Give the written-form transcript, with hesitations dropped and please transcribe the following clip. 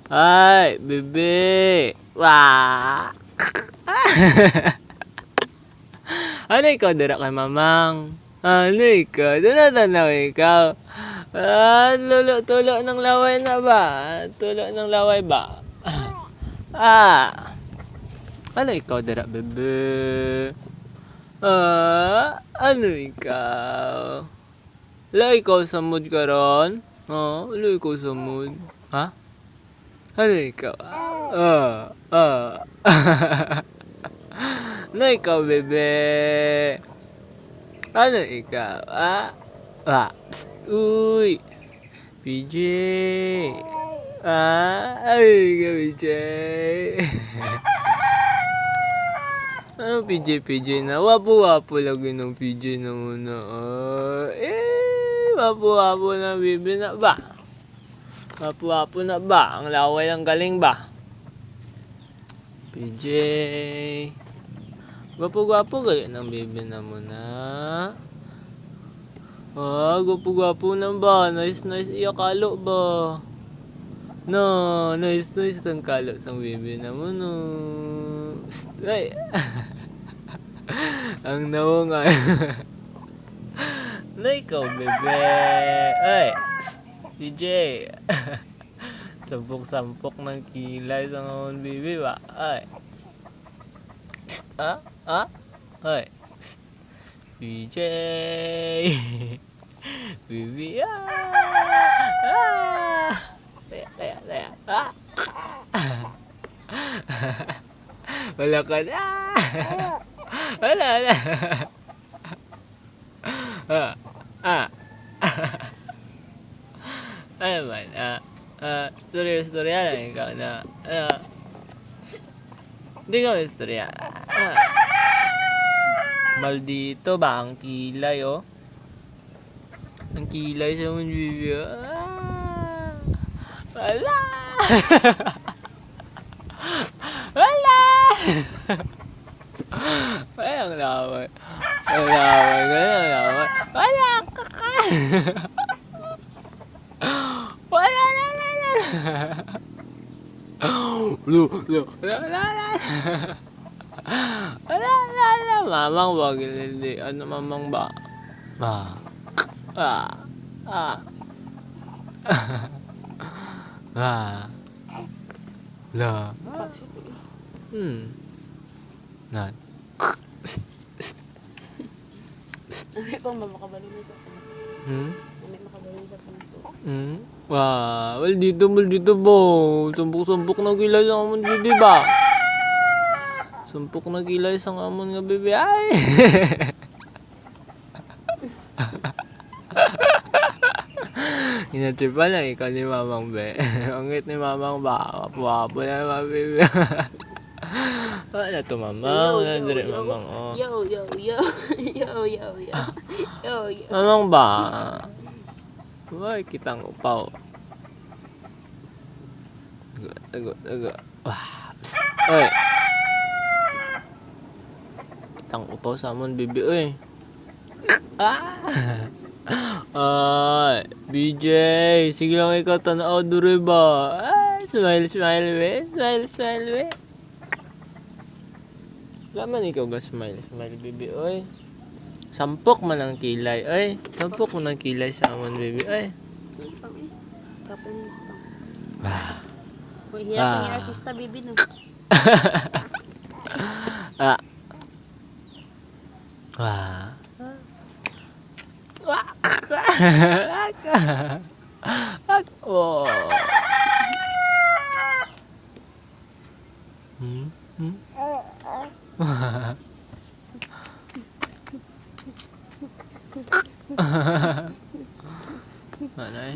Ay, bebe. Wah. Ano ikaw dira kay mamang? Ano ikaw? Tanaw ikaw. Tulo ng laway na ba? Tulo ng laway ba? Ano ikaw dira, bebe? Ano ikaw? Wala ikaw sa mood karon? Wala ikaw sa mood? Ha? Ano ikaw? Ano ikaw, bebe? Ano ikaw? Psst, uy! PJ! Ay, ka, PJ! Ano PJ na? Wapo-wapo lagi ng PJ na muna. Wapo-wapo na, bebe na ba? Wapo-wapo na ba? Ang laway ang galing ba? PJ! Gwapo-gwapo galing ng bebe na muna. Gwapo-gwapo na ba? Nice iya kalo ba? No, nice ang kalo sa bebe na muna. Ay! Ang naunga. Na ikaw, bebe. Ay! PJ! Sampok-sampok ng kilay sa ngayon, bebe ba? Ay! Ay! PJ! Bibi, Laya. Wala ka na. Wala. Ano man, sorry, ano ikaw na, hindi ka istorya. Maldito ba ang kilay, oh? Ang kilay sa mga bibi. Wala! Wala! Ay, ang laway. Wala ka ka! Wala. Wala. Mamang ba? Hindi. Ano mamang ba? La. Nan. Ay, kung makabalo na siya. May makabalo na siya. Well, dito ba? Sumpok na kilay sa amon, bebe ba? Sumpok na kilay sa amon nga, bebe. Ay! Inatripa lang ikaw ni mamang, be. Angit ni mamang ba? Wapo na mga bebe. Ano to, mamang? Ano dire, mamang, oh? Yo. Mamang ba? Uy, kitang upaw. Tago. Psst. Uy. Kitang upaw sa amon, bibi, uy. Ay, BJ, sige lang ikaw tanaw dure ba? Smile, be. Smile, be. Laman ikaw ba smile, baby, oy. Sampok man ang kilay, oy. Sampok man ang kilay sa amon, baby, oy. Tapon Kung hirap yung artista, baby, no? Oh. Ano eh?